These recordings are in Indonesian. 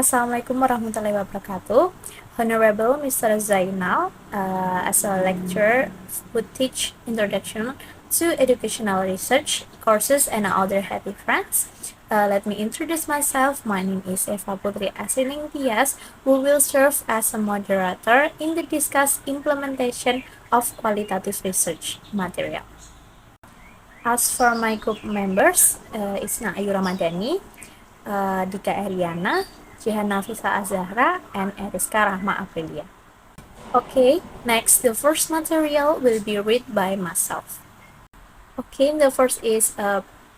Assalamualaikum warahmatullahi wabarakatuh. Honorable Mr. Zainal, as a lecturer, would teach introduction to educational research courses and other happy friends. Let me introduce myself. My name is Eva Putri Asining Tias, who will serve as a moderator in the discuss implementation of qualitative research material. As for my group members, Isna Ayu Ramadhani, Dika Eriana, Jihan Nafisa Azahra, and Eriska Rahma Aprilia. Okay, next, the first material will be read by myself. Okay, the first is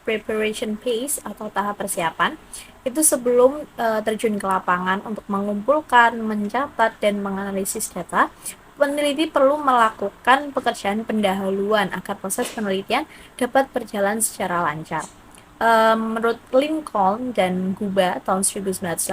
preparation phase atau tahap persiapan. Itu sebelum terjun ke lapangan untuk mengumpulkan, mencatat, dan menganalisis data, peneliti perlu melakukan pekerjaan pendahuluan agar proses penelitian dapat berjalan secara lancar. Menurut Lincoln dan Guba tahun 1985,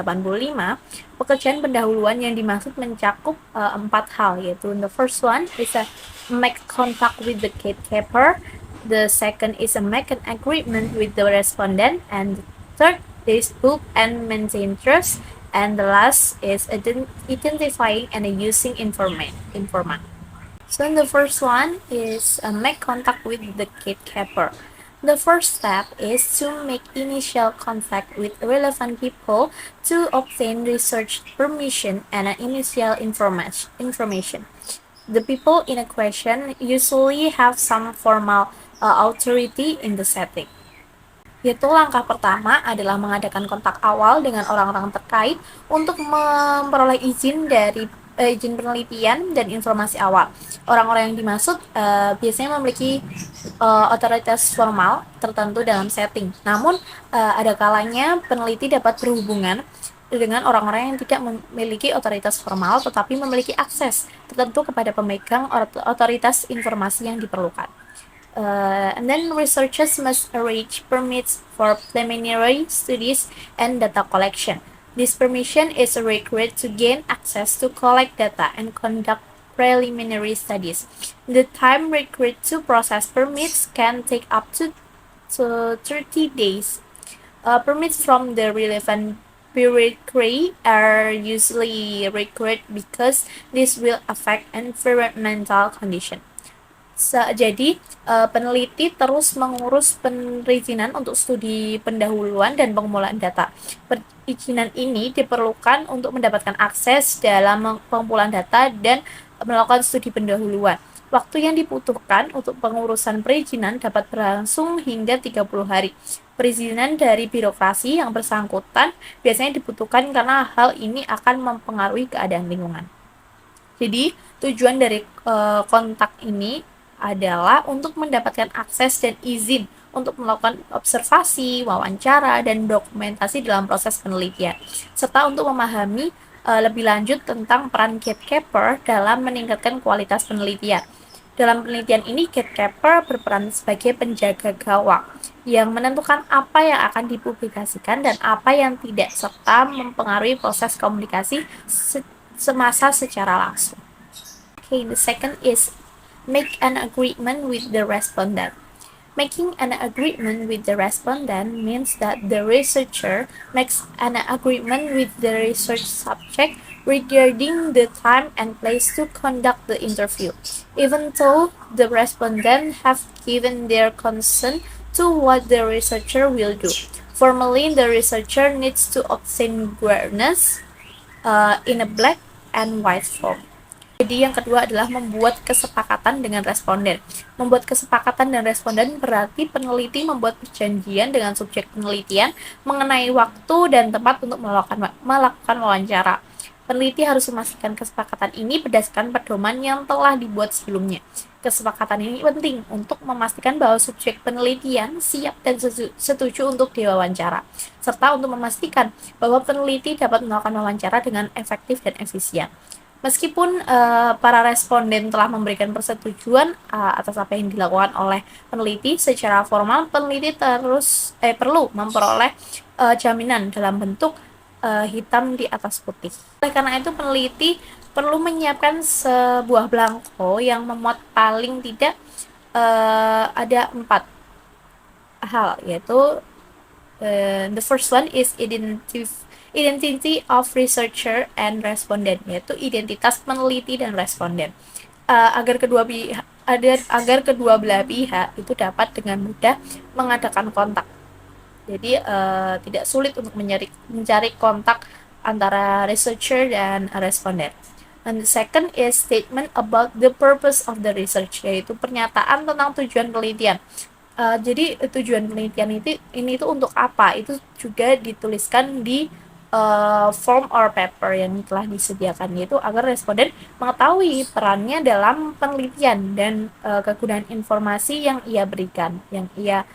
pekerjaan pendahuluan yang dimaksud mencakup 4 hal, yaitu the first one is a make contact with the gatekeeper, the second is a make an agreement with the respondent, and the third is book and maintain trust, and the last is identifying and using informant. So the first one is make contact with the gatekeeper. The first step is to make initial contact with relevant people to obtain research permission and initial information. The people in a question usually have some formal authority in the setting. Yaitu langkah pertama adalah mengadakan kontak awal dengan orang-orang terkait untuk memperoleh izin dari izin penelitian dan informasi awal. Orang-orang yang dimaksud biasanya memiliki otoritas formal tertentu dalam setting. Namun ada kalanya peneliti dapat berhubungan dengan orang-orang yang tidak memiliki otoritas formal tetapi memiliki akses tertentu kepada pemegang otoritas informasi yang diperlukan. And then researchers must arrange permits for preliminary studies and data collection. This permission is required to gain access to collect data and conduct preliminary studies. The time required to process permits can take up to 30 days. Permits from the relevant bureaucracy are usually required because this will affect environmental condition. Jadi, peneliti terus mengurus perizinan untuk studi pendahuluan dan pengumpulan data. Perizinan ini diperlukan untuk mendapatkan akses dalam pengumpulan data dan melakukan studi pendahuluan. Waktu yang dibutuhkan untuk pengurusan perizinan dapat berlangsung hingga 30 hari. Perizinan dari birokrasi yang bersangkutan biasanya dibutuhkan karena hal ini akan mempengaruhi keadaan lingkungan. Jadi, tujuan dari kontak ini adalah untuk mendapatkan akses dan izin untuk melakukan observasi, wawancara, dan dokumentasi dalam proses penelitian, serta untuk memahami lebih lanjut tentang peran gatekeeper dalam meningkatkan kualitas penelitian. Dalam penelitian ini, gatekeeper berperan sebagai penjaga gawang yang menentukan apa yang akan dipublikasikan dan apa yang tidak, serta mempengaruhi proses komunikasi semasa secara langsung. Okay, the second is make an agreement with the respondent. Making an agreement with the respondent means that the researcher makes an agreement with the research subject regarding the time and place to conduct the interview, even though the respondent have given their consent to what the researcher will do. Formally, the researcher needs to obtain awareness in a black and white form. Jadi yang kedua adalah membuat kesepakatan dengan responden. Membuat kesepakatan dengan responden berarti peneliti membuat perjanjian dengan subjek penelitian mengenai waktu dan tempat untuk melakukan wawancara. Peneliti harus memastikan kesepakatan ini berdasarkan pedoman yang telah dibuat sebelumnya. Kesepakatan ini penting untuk memastikan bahwa subjek penelitian siap dan setuju untuk diwawancara, serta untuk memastikan bahwa peneliti dapat melakukan wawancara dengan efektif dan efisien. Meskipun para responden telah memberikan persetujuan atas apa yang dilakukan oleh peneliti secara formal, peneliti perlu memperoleh jaminan dalam bentuk hitam di atas putih. Oleh karena itu, peneliti perlu menyiapkan sebuah belangko yang memuat paling tidak ada 4 hal, yaitu the first one is Identity of researcher and respondent, yaitu identitas peneliti dan responden. Agar kedua belah pihak itu dapat dengan mudah mengadakan kontak. Jadi tidak sulit untuk mencari kontak antara researcher dan responden. And the second is statement about the purpose of the research, yaitu pernyataan tentang tujuan penelitian. Jadi tujuan penelitian ini tuh untuk apa? Itu juga dituliskan di form or paper yang telah disediakan, yaitu agar responden mengetahui perannya dalam penelitian dan kegunaan informasi yang ia berikan, yang ia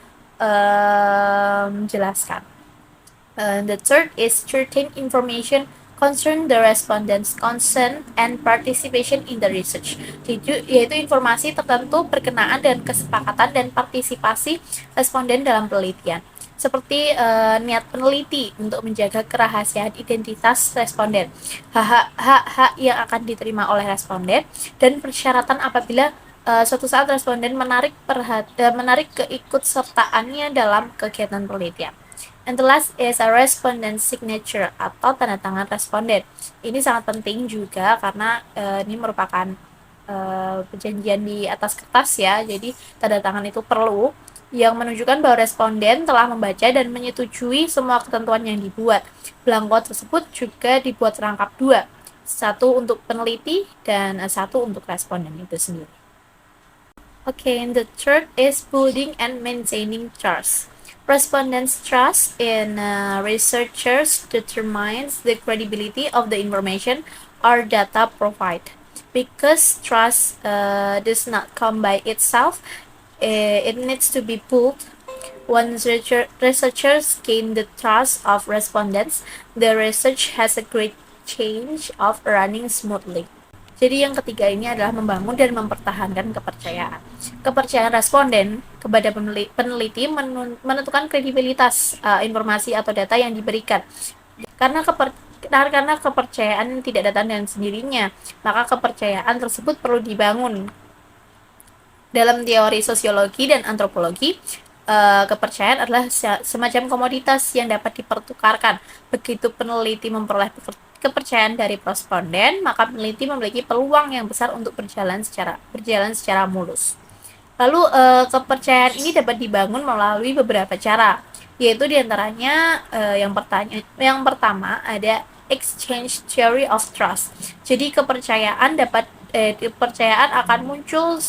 jelaskan. The third is certain information concern the respondents' consent and participation in the research, yaitu informasi tertentu berkenaan dengan kesepakatan dan partisipasi responden dalam penelitian, seperti niat peneliti untuk menjaga kerahasiaan identitas responden, hak-hak yang akan diterima oleh responden, dan persyaratan apabila suatu saat responden menarik keikutsertaannya dalam kegiatan penelitian. And the last is a respondent signature atau tanda tangan responden. Ini sangat penting juga karena ini merupakan perjanjian di atas kertas ya. Jadi tanda tangan itu perlu yang menunjukkan bahwa responden telah membaca dan menyetujui semua ketentuan yang dibuat. Belangko tersebut juga dibuat serangkap dua, satu untuk peneliti dan satu untuk responden itu sendiri. Okay, and the third is building and maintaining trust. Respondents' trust in researchers determines the credibility of the information or data provided. Because trust does not come by itself, it needs to be built. Once researchers gain the trust of respondents, the research has a great chance of running smoothly. Jadi yang ketiga ini adalah membangun dan mempertahankan kepercayaan. Kepercayaan responden kepada peneliti menentukan kredibilitas informasi atau data yang diberikan. Karena kepercayaan tidak datang dengan sendirinya, maka kepercayaan tersebut perlu dibangun. Dalam teori sosiologi dan antropologi, kepercayaan adalah semacam komoditas yang dapat dipertukarkan. Begitu peneliti memperoleh kepercayaan dari responden, maka peneliti memiliki peluang yang besar untuk berjalan secara mulus. Lalu kepercayaan ini dapat dibangun melalui beberapa cara, yaitu diantaranya yang pertama ada exchange theory of trust. Jadi kepercayaan akan muncul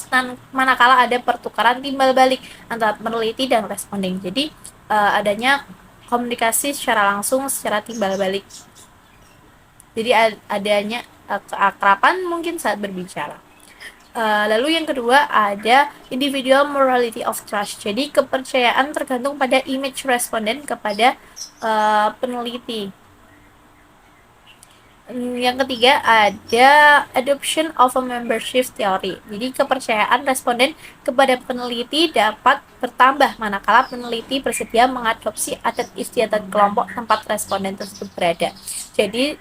manakala ada pertukaran timbal balik antara peneliti dan responden. Jadi adanya komunikasi secara langsung, secara timbal balik. Jadi adanya keakraban mungkin saat berbicara. Lalu yang kedua ada individual morality of trust. Jadi kepercayaan tergantung pada image responden kepada peneliti. Yang ketiga ada adoption of a membership theory. Jadi kepercayaan responden kepada peneliti dapat bertambah manakala peneliti bersedia mengadopsi adat istiadat kelompok tempat responden tersebut berada. Jadi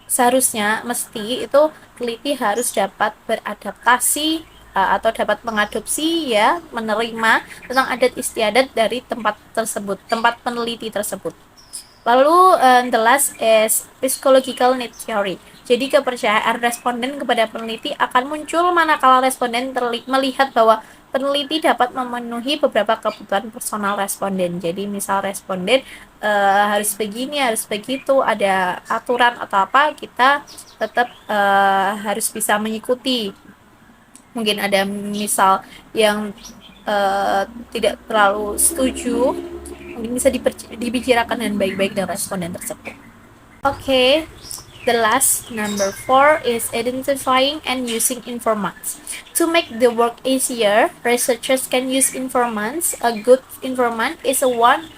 seharusnya itu peneliti harus dapat beradaptasi atau dapat mengadopsi menerima tentang adat istiadat dari tempat peneliti tersebut. Lalu the last is psychological need theory. Jadi kepercayaan responden kepada peneliti akan muncul manakala responden melihat bahwa peneliti dapat memenuhi beberapa kebutuhan personal responden. Jadi misal responden harus begini, harus begitu, ada aturan atau apa, kita tetap harus bisa mengikuti. Mungkin ada misal yang tidak terlalu setuju, mungkin bisa dibicarakan dengan baik-baik dengan responden tersebut. Okay, the last number 4 is identifying and using informants. To make the work easier, researchers can use informants. A good informant is one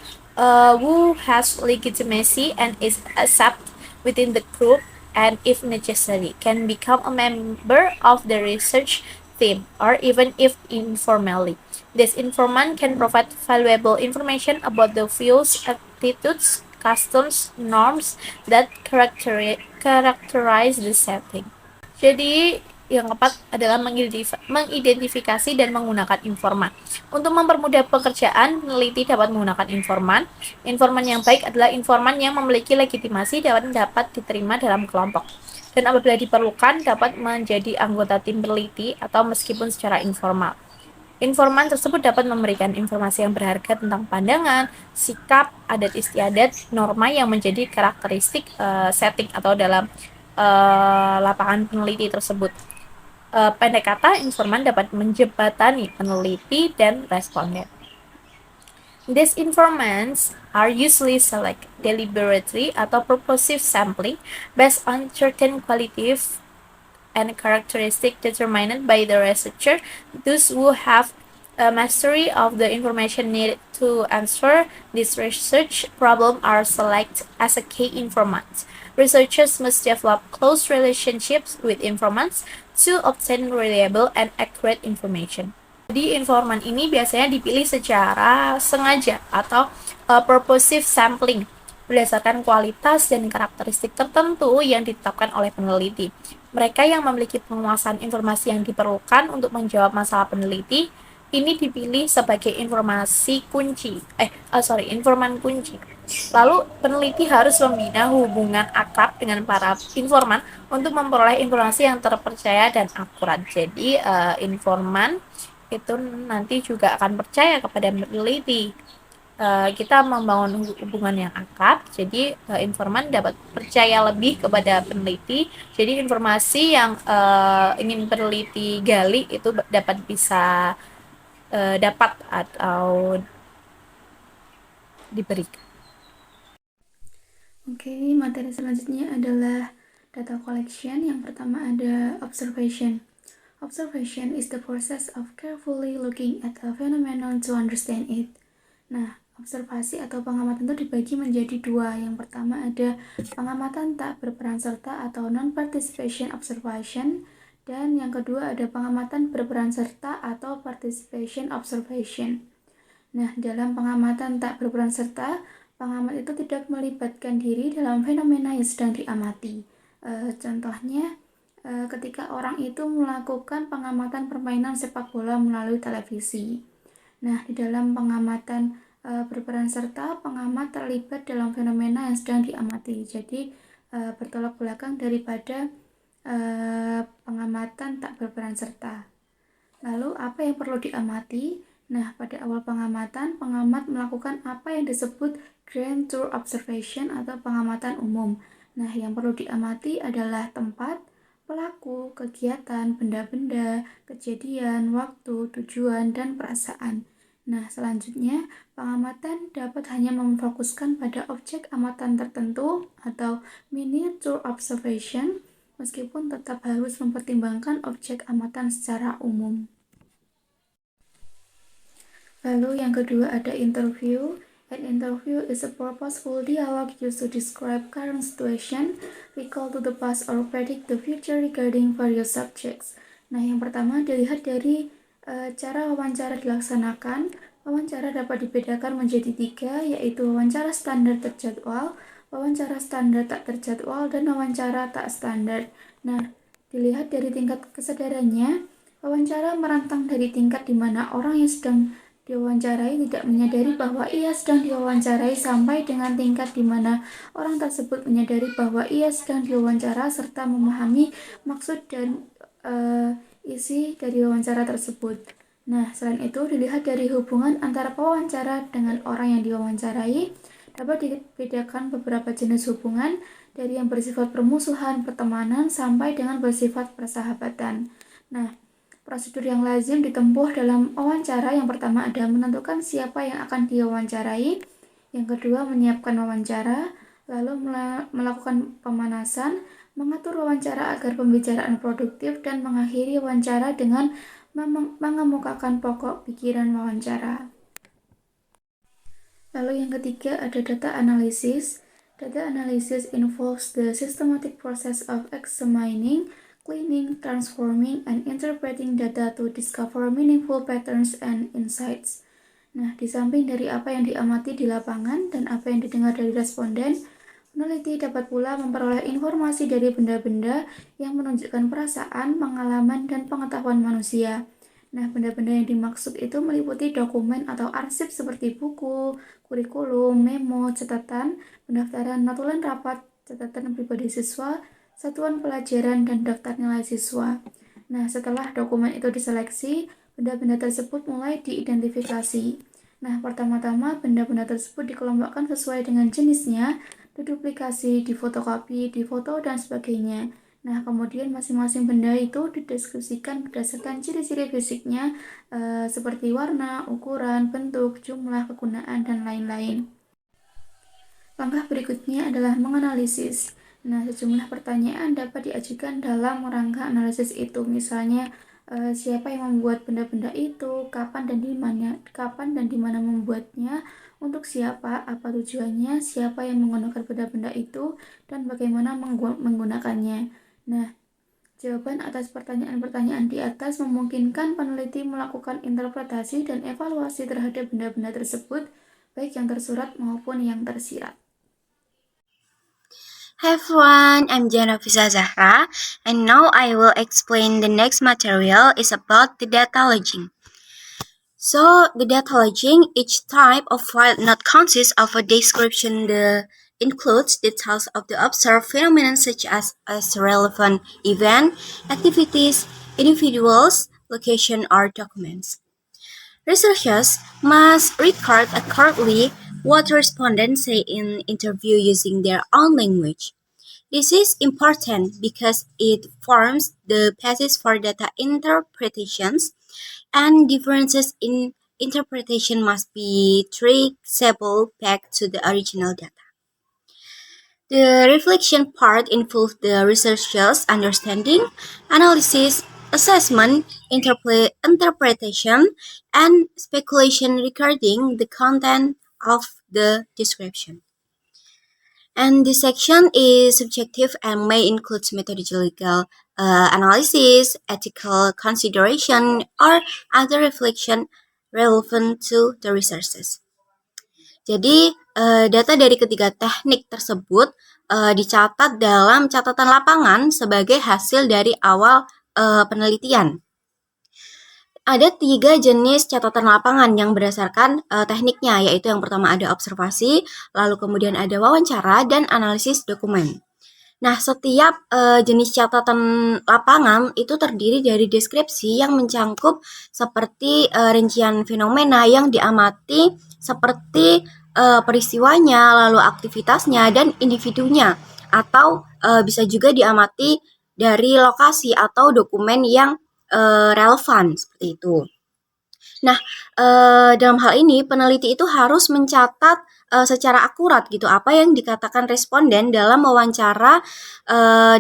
who has legitimacy and is accepted within the group, and if necessary, can become a member of the research team, or even if informally. This informant can provide valuable information about the views, attitudes, customs, norms that characterize the setting. Jadi yang keempat adalah mengidentifikasi dan menggunakan informan. Untuk mempermudah pekerjaan, peneliti dapat menggunakan informan. Informan yang baik adalah informan yang memiliki legitimasi dan dapat diterima dalam kelompok. Dan apabila diperlukan, dapat menjadi anggota tim peneliti atau meskipun secara informal. Informan tersebut dapat memberikan informasi yang berharga tentang pandangan, sikap, adat istiadat, norma yang menjadi karakteristik setting atau dalam lapangan peneliti tersebut. Pendek kata, informan dapat menjembatani peneliti dan responden. These informants are usually select deliberately atau purposive sampling based on certain qualitative and characteristic determined by the researcher. Those who have a mastery of the information needed to answer this research problem are selected as a key informant. Researchers must develop close relationships with informants to obtain reliable and accurate information. Jadi informan ini biasanya dipilih secara sengaja atau purposive sampling berdasarkan kualitas dan karakteristik tertentu yang ditetapkan oleh peneliti. Mereka yang memiliki penguasaan informasi yang diperlukan untuk menjawab masalah peneliti ini dipilih sebagai informan kunci. Lalu peneliti harus membina hubungan akrab dengan para informan untuk memperoleh informasi yang terpercaya dan akurat. Jadi informan itu nanti juga akan percaya kepada peneliti. Kita membangun hubungan yang akrab, jadi informan dapat percaya lebih kepada peneliti. Jadi informasi yang ingin peneliti gali itu dapat bisa dapat atau diberikan. Oke, materi selanjutnya adalah data collection. Yang pertama ada observation. Observation is the process of carefully looking at a phenomenon to understand it. Nah, observasi atau pengamatan itu dibagi menjadi dua. Yang pertama ada pengamatan tak berperan serta atau non-participation observation, dan yang kedua ada pengamatan berperan serta atau participation observation. Nah, dalam pengamatan tak berperan serta, pengamat itu tidak melibatkan diri dalam fenomena yang sedang diamati. Contohnya, ketika orang itu melakukan pengamatan permainan sepak bola melalui televisi. Nah, di dalam pengamatan berperan serta, pengamat terlibat dalam fenomena yang sedang diamati. Jadi, bertolak belakang daripada pengamatan tak berperan serta. Lalu, apa yang perlu diamati? Nah, pada awal pengamatan, pengamat melakukan apa yang disebut grand tour observation atau pengamatan umum. Nah, yang perlu diamati adalah tempat, pelaku, kegiatan, benda-benda, kejadian, waktu, tujuan, dan perasaan. Nah, selanjutnya, pengamatan dapat hanya memfokuskan pada objek amatan tertentu atau miniature observation, meskipun tetap harus mempertimbangkan objek amatan secara umum. Lalu yang kedua ada interview. An interview is a purposeful dialogue used to describe current situation, recall to the past, or predict the future regarding various subjects. Nah, yang pertama dilihat dari cara wawancara dilaksanakan. Wawancara dapat dibedakan menjadi 3, yaitu wawancara standar terjadwal, wawancara standar tak terjadwal, dan wawancara tak standar. Nah, dilihat dari tingkat kesadarannya, wawancara merantang dari tingkat di mana orang yang sedang diwawancarai tidak menyadari bahwa ia sedang diwawancarai sampai dengan tingkat di mana orang tersebut menyadari bahwa ia sedang diwawancara serta memahami maksud dan isi dari wawancara tersebut. Nah, selain itu dilihat dari hubungan antara pewawancara dengan orang yang diwawancarai. Dapat dibedakan beberapa jenis hubungan dari yang bersifat permusuhan, pertemanan, sampai dengan bersifat persahabatan. Nah, prosedur yang lazim ditempuh dalam wawancara yang pertama ada menentukan siapa yang akan diwawancarai, yang kedua menyiapkan wawancara, lalu melakukan pemanasan, mengatur wawancara agar pembicaraan produktif, dan mengakhiri wawancara dengan mengemukakan pokok pikiran wawancara. Lalu yang ketiga ada data analysis. Data analysis involves the systematic process of examining, cleaning, transforming, and interpreting data to discover meaningful patterns and insights. Nah, di samping dari apa yang diamati di lapangan dan apa yang didengar dari responden, Peneliti dapat pula memperoleh informasi dari benda-benda yang menunjukkan perasaan, pengalaman, dan pengetahuan manusia. Nah, benda-benda yang dimaksud itu meliputi dokumen atau arsip seperti buku, kurikulum, memo, catatan, pendaftaran, notulen rapat, catatan pribadi siswa, satuan pelajaran, dan daftar nilai siswa. Nah, setelah dokumen itu diseleksi, benda-benda tersebut mulai diidentifikasi. Nah, pertama-tama benda-benda tersebut dikelompokkan sesuai dengan jenisnya, diduplikasi, difotokopi, difoto, dan sebagainya. Nah, kemudian masing-masing benda itu dideskripsikan berdasarkan ciri-ciri fisiknya, seperti warna, ukuran, bentuk, jumlah, kegunaan, dan lain-lain. Langkah berikutnya adalah menganalisis. Nah, sejumlah pertanyaan dapat diajukan dalam rangka analisis itu. Misalnya, siapa yang membuat benda-benda itu, kapan dan di mana membuatnya, untuk siapa, apa tujuannya, siapa yang menggunakan benda-benda itu, dan bagaimana menggunakannya. Nah, jawaban atas pertanyaan-pertanyaan di atas memungkinkan peneliti melakukan interpretasi dan evaluasi terhadap benda-benda tersebut, baik yang tersurat maupun yang tersirat. Hi everyone, I'm Janavisa Zahra, and now I will explain the next material is about the data logging. So, the data logging, each type of file not consists of a description that includes details of the observed phenomenon such as relevant event, activities, individuals, location, or documents. Researchers must record accurately what respondents say in interview using their own language. This is important because it forms the basis for data interpretations, and differences in interpretation must be traceable back to the original data. The reflection part involves the researcher's understanding, analysis, assessment, interpretation, and speculation regarding the content of the description. And this section is subjective and may include methodological analysis, ethical consideration, or other reflection relevant to the resources. Jadi, data dari ketiga teknik tersebut dicatat dalam catatan lapangan sebagai hasil dari awal penelitian. Ada 3 jenis catatan lapangan yang berdasarkan tekniknya, yaitu yang pertama ada observasi, lalu kemudian ada wawancara, dan analisis dokumen. Nah, setiap jenis catatan lapangan itu terdiri dari deskripsi yang mencangkup seperti rincian fenomena yang diamati, seperti peristiwanya, lalu aktivitasnya, dan individunya, atau bisa juga diamati dari lokasi atau dokumen yang relevan seperti itu. Nah, dalam hal ini peneliti itu harus mencatat secara akurat gitu apa yang dikatakan responden dalam wawancara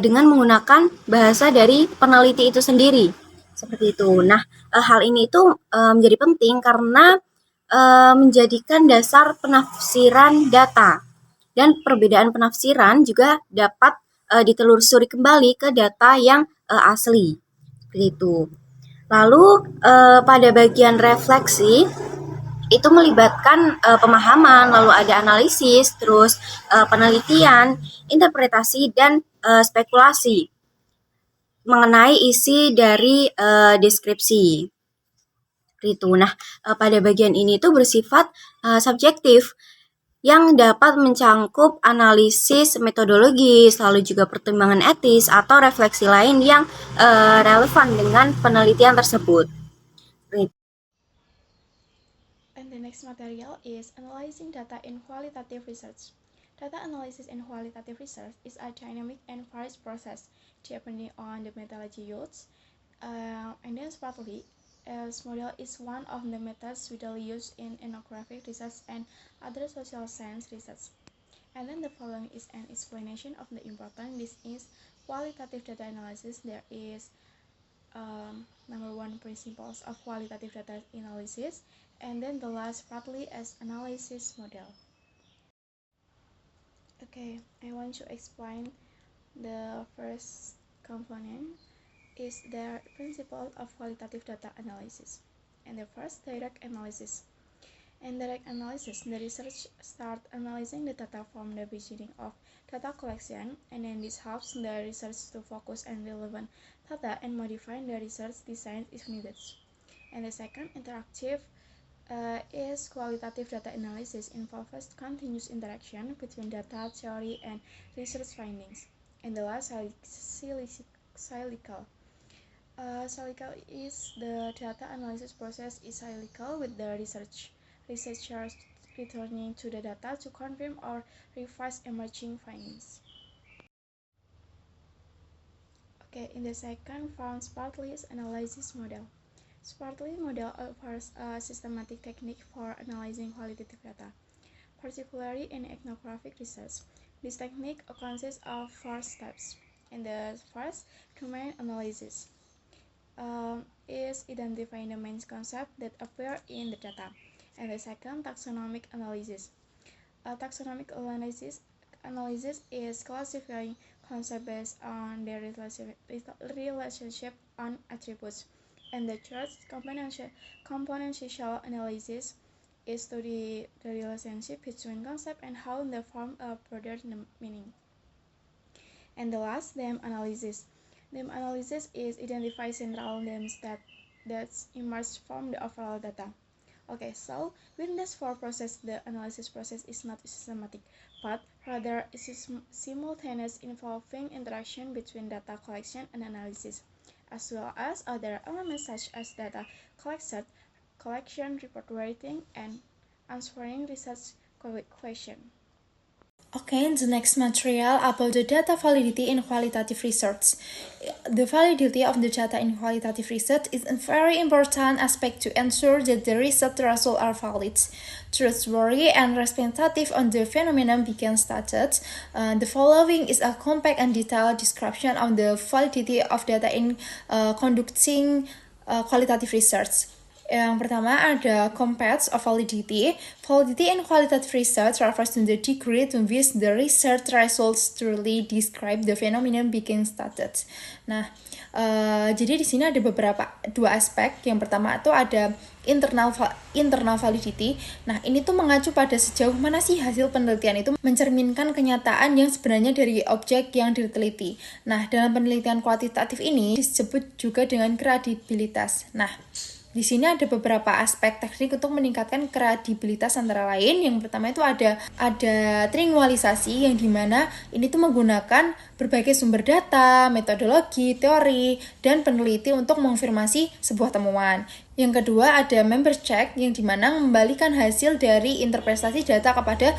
dengan menggunakan bahasa dari peneliti itu sendiri. Seperti itu. Nah, hal ini itu menjadi penting karena menjadikan dasar penafsiran data. Dan perbedaan penafsiran juga dapat ditelusuri kembali ke data yang asli. Seperti itu. Lalu pada bagian refleksi itu melibatkan pemahaman, lalu ada analisis, terus penelitian, interpretasi, dan spekulasi mengenai isi dari deskripsi. Itu. Nah, pada bagian ini itu bersifat subjektif yang dapat mencangkup analisis metodologis, lalu juga pertimbangan etis atau refleksi lain yang relevan dengan penelitian tersebut. And the next material is analyzing data in qualitative research. Data analysis in qualitative research is a dynamic and varied process depending on the methodology used. And then separately, as model is one of the methods widely used in ethnographic research and other social science research. And then the following is an explanation of the importance. This is qualitative data analysis. There is number 1 principles of qualitative data analysis, and then the last partly as analysis model. Okay, I want to explain the first component is the principle of qualitative data analysis. And the first, direct analysis. In direct analysis, the research starts analyzing the data from the beginning of data collection, and then this helps the research to focus on relevant data and modifying the research design if needed. And the second, interactive is qualitative data analysis involves continuous interaction between data, theory, and research findings. And the last, cyclical. Cyclical is the data analysis process is cyclical with the researchers returning to the data to confirm or revise emerging findings. Okay, in the second, found Spartley analysis model. Spartley model offers a systematic technique for analyzing qualitative data, particularly in ethnographic research. This technique consists of 4 steps. In the first, domain analysis is identifying the main concepts that appear in the data. And the second, taxonomic analysis. Taxonomic analysis is classifying concepts based on their relationship on attributes. And the third, componential analysis is study the relationship between concepts and how they form a broader meaning. And the last, theme analysis. Theme analysis is identify central themes that emerge from the overall data. Okay, so with these 4 processes, the analysis process is not systematic, but rather it is simultaneous, involving interaction between data collection and analysis, as well as other elements such as data collection, report writing, and answering research questions. Okay, the next material about the data validity in qualitative research. The validity of the data in qualitative research is a very important aspect to ensure that the research results are valid, trustworthy, and representative on the phenomenon being studied. The following is a compact and detailed description of the validity of data in conducting qualitative research. Yang pertama ada compact of validity. Validity in qualitative research refers to the degree to which the research results truly describe the phenomenon being studied. Nah, jadi di sini ada dua aspek. Yang pertama itu ada internal validity. Nah, ini tuh mengacu pada sejauh mana sih hasil penelitian itu mencerminkan kenyataan yang sebenarnya dari objek yang diteliti. Nah, dalam penelitian kuantitatif ini disebut juga dengan kredibilitas. Nah, di sini ada beberapa aspek teknik untuk meningkatkan kredibilitas, antara lain yang pertama itu ada triangulasi, yang dimana ini tuh menggunakan berbagai sumber data, metodologi, teori, dan peneliti untuk mengonfirmasi sebuah temuan. Yang kedua ada member check, yang dimana mengembalikan hasil dari interpretasi data kepada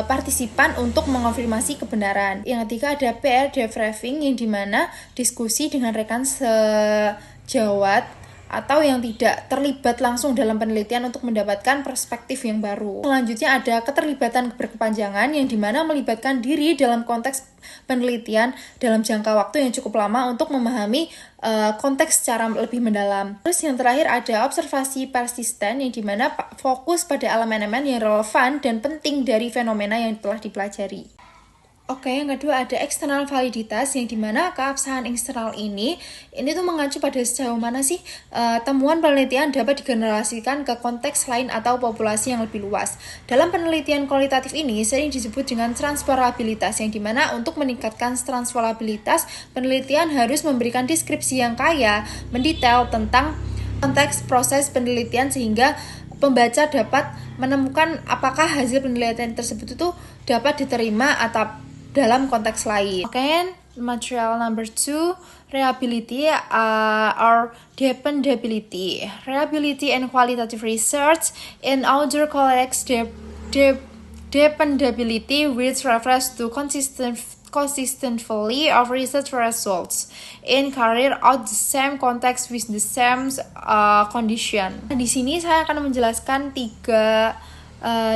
partisipan untuk mengonfirmasi kebenaran. Yang ketiga ada peer debriefing, yang dimana diskusi dengan rekan sejawat atau yang tidak terlibat langsung dalam penelitian untuk mendapatkan perspektif yang baru. Selanjutnya ada keterlibatan berkepanjangan, yang dimana melibatkan diri dalam konteks penelitian dalam jangka waktu yang cukup lama untuk memahami konteks secara lebih mendalam. Terus yang terakhir ada observasi persisten, yang dimana fokus pada elemen-elemen yang relevan dan penting dari fenomena yang telah dipelajari. Oke, yang kedua ada eksternal validitas, yang dimana keabsahan eksternal ini tuh mengacu pada sejauh mana sih temuan penelitian dapat digenerasikan ke konteks lain atau populasi yang lebih luas. Dalam penelitian kualitatif ini sering disebut dengan transferabilitas, yang dimana untuk meningkatkan transferabilitas, penelitian harus memberikan deskripsi yang kaya, mendetail tentang konteks proses penelitian sehingga pembaca dapat menemukan apakah hasil penelitian tersebut itu dapat diterima atau dalam konteks lain. Okay, material number 2, reliability or dependability. Reliability and qualitative research in other contexts, dependability, which refers to consistently of research results in carried out the same context with the same condition. Di sini saya akan menjelaskan 3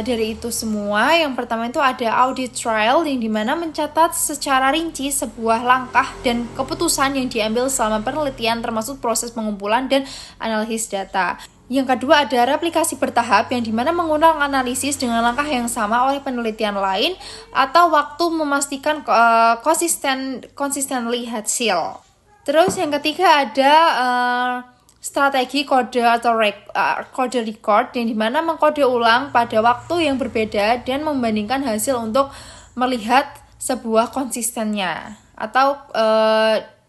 dari itu semua. Yang pertama itu ada audit trail, yang dimana mencatat secara rinci sebuah langkah dan keputusan yang diambil selama penelitian, termasuk proses pengumpulan dan analisis data. Yang kedua ada replikasi bertahap, yang dimana mengulang analisis dengan langkah yang sama oleh penelitian lain atau waktu memastikan consistently hasil. Terus yang ketiga ada strategi kode atau kode record yang dimana mengkode ulang pada waktu yang berbeda dan membandingkan hasil untuk melihat sebuah konsistennya atau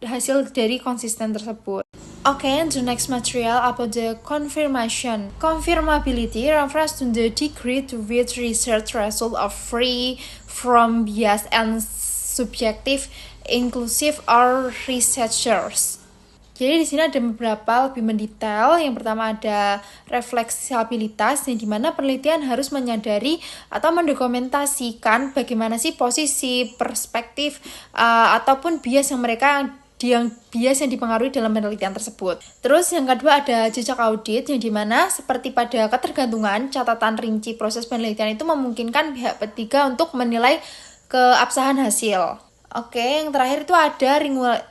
hasil dari konsisten tersebut. Okay, the next material about the confirmation. Confirmability refers to the degree to which research results are free from bias and subjective, inclusive or researchers. Jadi di sini ada beberapa lebih mendetail. Yang pertama ada refleksabilitas, yang dimana penelitian harus menyadari atau mendokumentasikan bagaimana sih posisi, perspektif, ataupun bias yang dipengaruhi dalam penelitian tersebut. Terus yang kedua ada jejak audit, yang dimana seperti pada ketergantungan, catatan rinci proses penelitian itu memungkinkan pihak ketiga untuk menilai keabsahan hasil. Oke, yang terakhir itu ada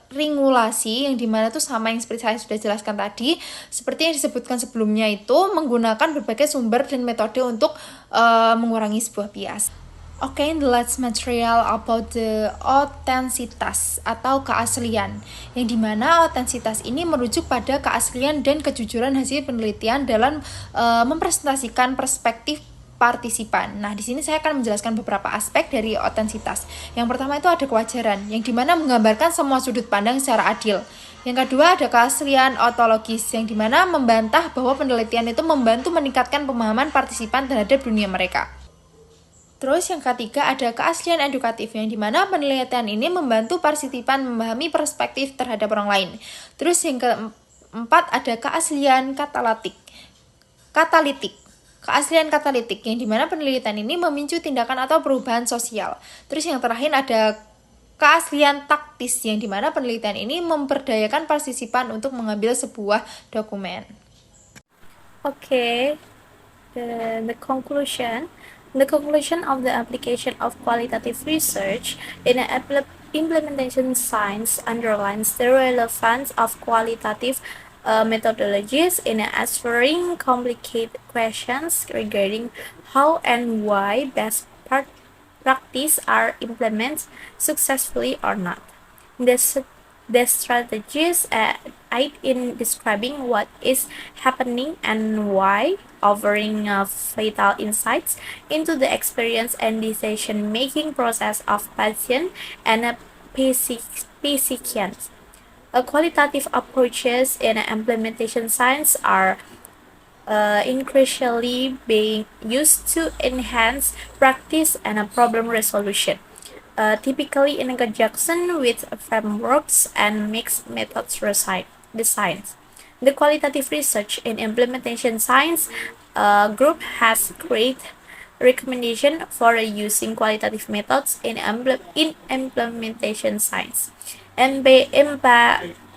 ringulasi, yang dimana tuh sama yang seperti saya sudah jelaskan tadi, seperti yang disebutkan sebelumnya itu menggunakan berbagai sumber dan metode untuk mengurangi sebuah bias. Oke, the last material about the autentisitas atau keaslian, yang dimana autentisitas ini merujuk pada keaslian dan kejujuran hasil penelitian dalam mempresentasikan perspektif partisipan. Nah, di sini saya akan menjelaskan beberapa aspek dari autentisitas. Yang pertama itu ada kewajaran, yang dimana menggambarkan semua sudut pandang secara adil. Yang kedua ada keaslian ontologis, yang dimana membantah bahwa penelitian itu membantu meningkatkan pemahaman partisipan terhadap dunia mereka. Terus yang ketiga ada keaslian edukatif, yang dimana penelitian ini membantu partisipan memahami perspektif terhadap orang lain. Terus yang keempat ada keaslian katalitik. Keaslian katalitik, yang dimana penelitian ini memicu tindakan atau perubahan sosial. Terus yang terakhir ada keaslian taktis, yang dimana penelitian ini memperdayakan partisipan untuk mengambil sebuah dokumen. Okay, the conclusion. The conclusion of the application of qualitative research in implementation science underlines the relevance of qualitative methodologies in answering complicated questions regarding how and why best practice are implemented successfully or not. The strategies aid in describing what is happening and why, offering vital insights into the experience and decision-making process of patients and physicians. Qualitative approaches in implementation science are increasingly being used to enhance practice and problem resolution, typically in conjunction with frameworks and mixed methods designs. The qualitative research in implementation science group has great recommendation for using qualitative methods in implementation science, and by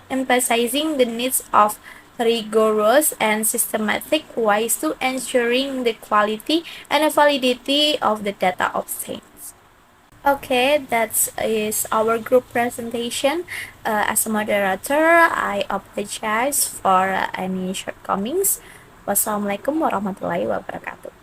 emphasizing the needs of rigorous and systematic ways to ensuring the quality and validity of the data obtained. Okay, that is our group presentation. As a moderator, I apologize for any shortcomings. Wassalamualaikum warahmatullahi wabarakatuh.